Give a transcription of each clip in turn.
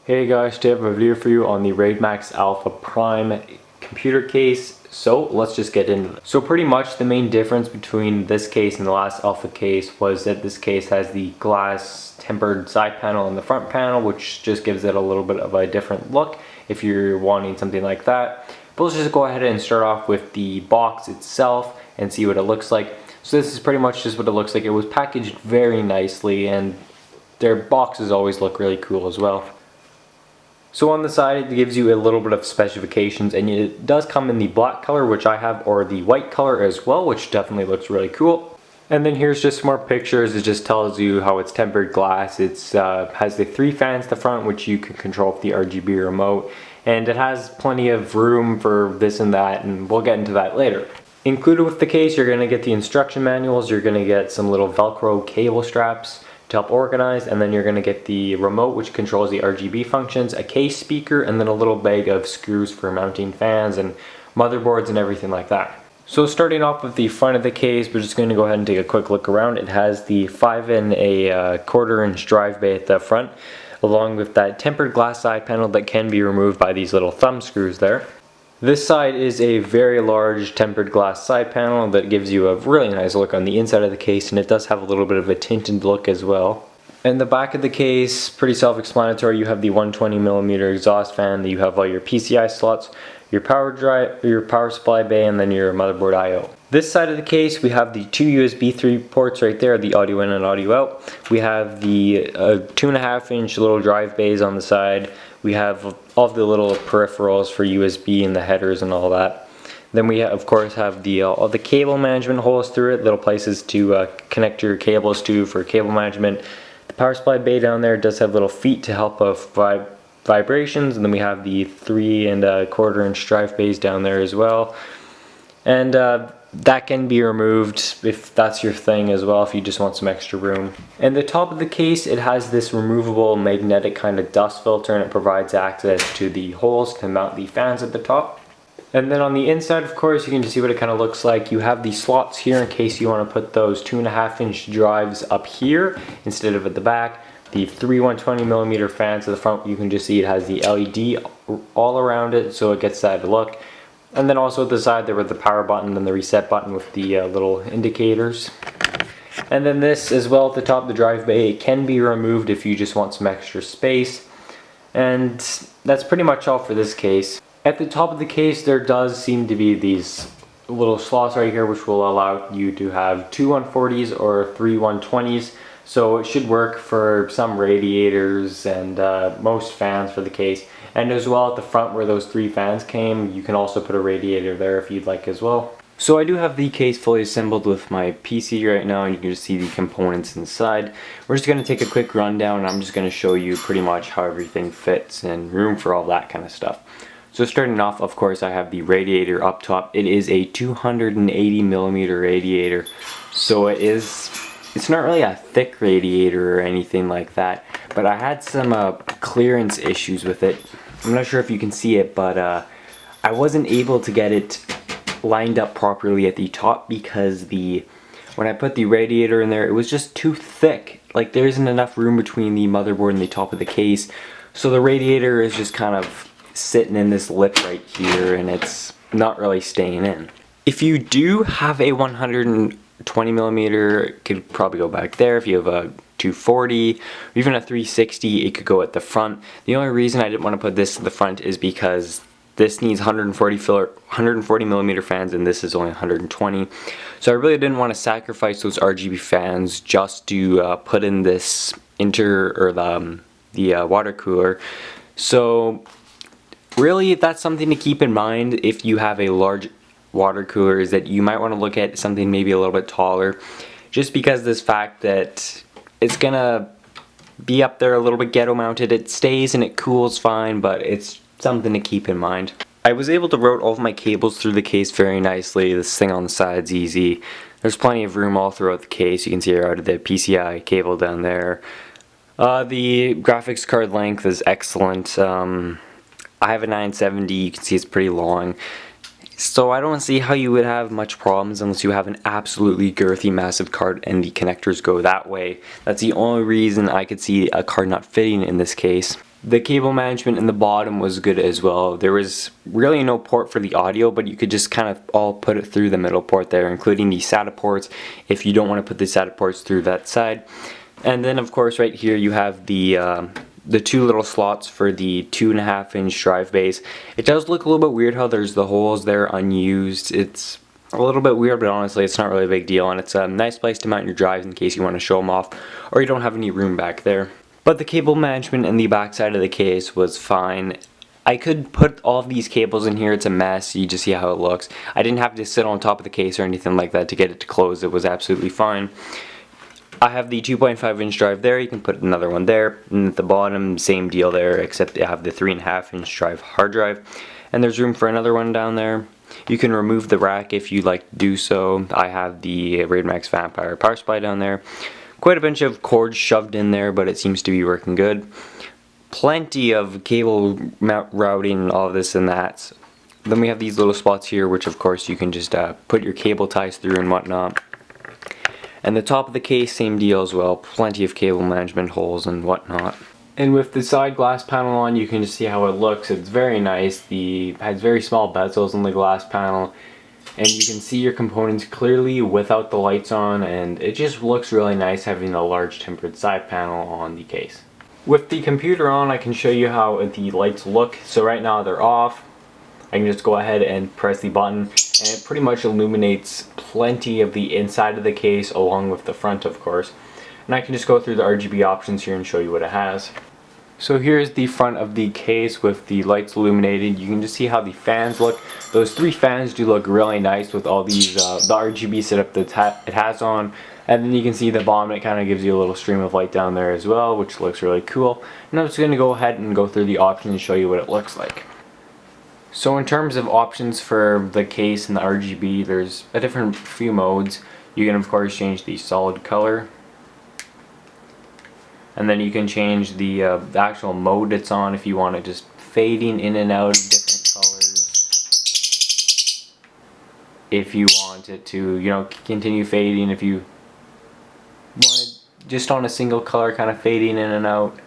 Hey guys, today I have a video for you on the Raidmax Alpha Prime computer case. So let's just get into it. So pretty much the main difference between this case and the last Alpha case was that this case has the glass tempered side panel and the front panel, which just gives it a little bit of a different look if you're wanting something like that. But let's just go ahead and start off with the box itself and see what it looks like. So this is pretty much just what it looks like. It was packaged very nicely and their boxes always look really cool as well. So on the side it gives you a little bit of specifications, and it does come in the black color, which I have, or the white color as well, which definitely looks really cool. And then here's just some more pictures. It just tells you how it's tempered glass. It's has the 3 fans at the front, which you can control with the RGB remote, and it has plenty of room for this and that, and we'll get into that later. Included with the case, you're going to get the instruction manuals, you're going to get some little Velcro cable straps to help organize, and then you're going to get the remote which controls the RGB functions, a case speaker, and then a little bag of screws for mounting fans and motherboards and everything like that. So starting off with the front of the case, we're just going to go ahead and take a quick look around. It has the 5 1/4 inch drive bay at the front, along with that tempered glass side panel that can be removed by these little thumb screws there. This side is a very large tempered glass side panel that gives you a really nice look on the inside of the case, and it does have a little bit of a tinted look as well. In the back of the case, pretty self-explanatory. You have the 120mm exhaust fan, you have all your PCI slots, your power drive, your power supply bay, and then your motherboard I/O. This side of the case, we have the 2 USB 3 ports right there, the audio in and audio out. We have the 2.5 inch little drive bays on the side. We have all the little peripherals for USB and the headers and all that. Then we of course have the all the cable management holes through it, little places to connect your cables to for cable management. The power supply bay down there does have little feet to help vibrations, and then we have the 3 1/4 inch drive bays down there as well. And that can be removed if that's your thing as well, if you just want some extra room. And the top of the case, it has this removable magnetic kind of dust filter, and it provides access to the holes to mount the fans at the top. And then on the inside, of course, you can just see what it kind of looks like. You have these slots here in case you want to put those 2.5 inch drives up here instead of at the back. The 3 120mm fans at the front, you can just see it has the LED all around it, so it gets that look. And then also at the side there with the power button and the reset button with the little indicators. And then this as well at the top, the drive bay, it can be removed if you just want some extra space. And that's pretty much all for this case. At the top of the case there does seem to be these little slots right here which will allow you to have 2 140s or 3 120s. So it should work for some radiators and most fans for the case. And as well at the front where those 3 fans came, you can also put a radiator there if you'd like as well. So I do have the case fully assembled with my PC right now, and you can just see the components inside. We're just going to take a quick rundown, and I'm just going to show you pretty much how everything fits and room for all that kind of stuff. So starting off, of course, I have the radiator up top. It is a 280mm radiator, so it's not really a thick radiator or anything like that, but I had some clearance issues with it. I'm not sure if you can see it, but I wasn't able to get it lined up properly at the top because when I put the radiator in there, it was just too thick. Like there isn't enough room between the motherboard and the top of the case, so the radiator is just kind of sitting in this lip right here, and it's not really staying in. If you do have a 120mm, it could probably go back there. If you have a 240 or even a 360, it could go at the front. The only reason I didn't want to put this at the front is because this needs 140mm fans and this is only 120. So I really didn't want to sacrifice those RGB fans just to put in this the water cooler. So really that's something to keep in mind if you have a large water cooler, is that you might want to look at something maybe a little bit taller, just because this fact that it's gonna be up there a little bit ghetto mounted. It stays and it cools fine, but it's something to keep in mind. I was able to route all of my cables through the case very nicely. This thing on the side's easy. There's plenty of room all throughout the case. You can see out of the PCI cable down there. The graphics card length is excellent. I have a 970, you can see it's pretty long. So I don't see how you would have much problems unless you have an absolutely girthy massive card and the connectors go that way. That's the only reason I could see a card not fitting in this case. The cable management in the bottom was good as well. There was really no port for the audio, but you could just kind of all put it through the middle port there, including the SATA ports if you don't want to put the SATA ports through that side. And then of course right here you have the two little slots for the 2.5-inch drive base. It does look a little bit weird how there's the holes there unused. It's a little bit weird, but honestly it's not really a big deal, and it's a nice place to mount your drives in case you want to show them off or you don't have any room back there. But the cable management in the back side of the case was fine. I could put all of these cables in here. It's a mess. You just see how it looks. I didn't have to sit on top of the case or anything like that to get it to close. It was absolutely fine. I have the 2.5-inch drive there. You can put another one there. And at the bottom, same deal there, except I have the 3.5-inch drive hard drive. And there's room for another one down there. You can remove the rack if you'd like to do so. I have the Raidmax Vampire power supply down there. Quite a bunch of cords shoved in there, but it seems to be working good. Plenty of cable routing and all of this and that. Then we have these little spots here, which of course you can just put your cable ties through and whatnot. And the top of the case, same deal as well. Plenty of cable management holes and whatnot. And with the side glass panel on, you can just see how it looks. It's very nice. It has very small bezels in the glass panel, and you can see your components clearly without the lights on, and it just looks really nice having a large tempered side panel on the case. With the computer on, I can show you how the lights look. So right now they're off. I can just go ahead and press the button, and it pretty much illuminates plenty of the inside of the case along with the front, of course. And I can just go through the RGB options here and show you what it has. So here's the front of the case with the lights illuminated. You can just see how the fans look. Those 3 fans do look really nice with all these the RGB setup that it has on. And then you can see the bottom, it kind of gives you a little stream of light down there as well, which looks really cool. And I'm just going to go ahead and go through the options and show you what it looks like. So in terms of options for the case and the RGB, there's a different few modes. You can of course change the solid color. And then you can change the actual mode it's on if you want it just fading in and out of different colors. If you want it to, you know, continue fading, if you want it just on a single color kind of fading in and out.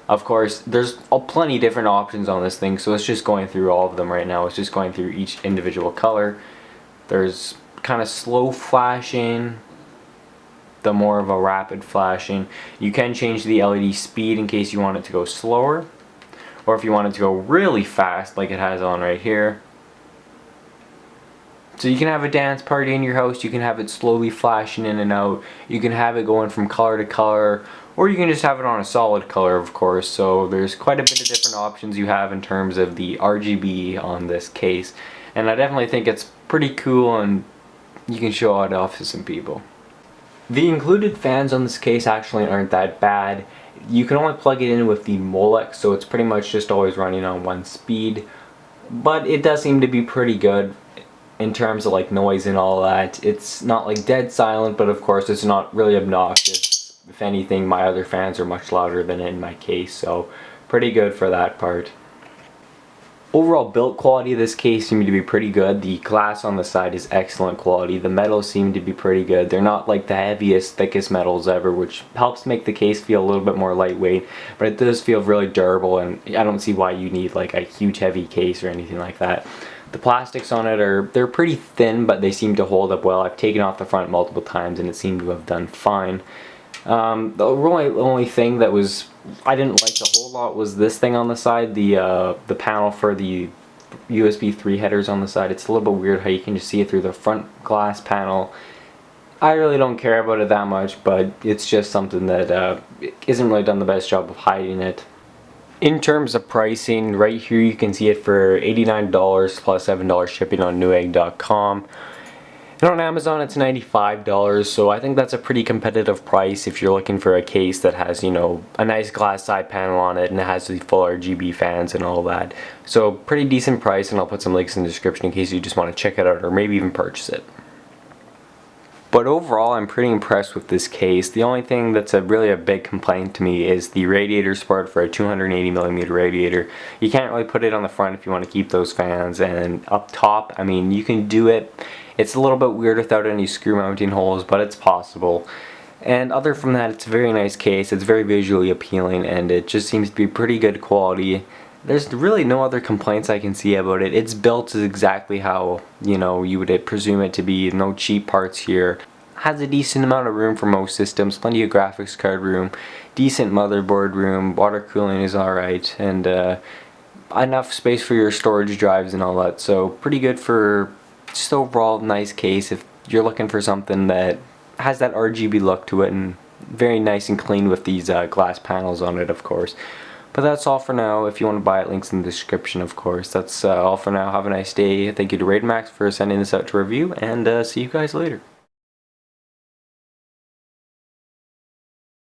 Of course, there's plenty different options on this thing, so it's just going through all of them right now. It's just going through each individual color. There's kind of slow flashing, the more of a rapid flashing. You can change the LED speed in case you want it to go slower, or if you want it to go really fast like it has on right here. So you can have a dance party in your house, you can have it slowly flashing in and out, you can have it going from color to color, or you can just have it on a solid color, of course. So there's quite a bit of different options you have in terms of the RGB on this case, and I definitely think it's pretty cool and you can show it off to some people. The included fans on this case actually aren't that bad. You can only plug it in with the Molex, so it's pretty much just always running on 1 speed. But it does seem to be pretty good in terms of like noise and all that. It's not like dead silent, but of course it's not really obnoxious. If anything, my other fans are much louder than in my case, so pretty good for that part. Overall build quality of this case seemed to be pretty good. The glass on the side is excellent quality. The metals seem to be pretty good. They're not like the heaviest, thickest metals ever, which helps make the case feel a little bit more lightweight, but it does feel really durable, and I don't see why you need like a huge heavy case or anything like that. The plastics on it they're pretty thin, but they seem to hold up well. I've taken off the front multiple times and it seemed to have done fine. The only thing that I didn't like a whole lot was this thing on the side, the panel for the USB 3 headers on the side. It's a little bit weird how you can just see it through the front glass panel. I really don't care about it that much, but it's just something that isn't really done the best job of hiding it. In terms of pricing, right here you can see it for $89 plus $7 shipping on newegg.com. And on Amazon it's $95, so I think that's a pretty competitive price if you're looking for a case that has, you know, a nice glass side panel on it and it has the full RGB fans and all that. So pretty decent price, and I'll put some links in the description in case you just want to check it out or maybe even purchase it. But overall, I'm pretty impressed with this case. The only thing that's really a big complaint to me is the radiator support for a 280mm radiator. You can't really put it on the front if you want to keep those fans, and up top, I mean, you can do it. It's a little bit weird without any screw mounting holes, but it's possible. And other from that, it's a very nice case. It's very visually appealing, and it just seems to be pretty good quality. There's really no other complaints I can see about it. It's built exactly how, you know, you would presume it to be. No cheap parts here. Has a decent amount of room for most systems, plenty of graphics card room, decent motherboard room, water cooling is alright, and enough space for your storage drives and all that. So pretty good for just overall nice case if you're looking for something that has that RGB look to it, and very nice and clean with these glass panels on it, of course. But that's all for now. If you want to buy it, links in the description, of course. That's all for now. Have a nice day. Thank you to Raidmax for sending this out to review, and see you guys later.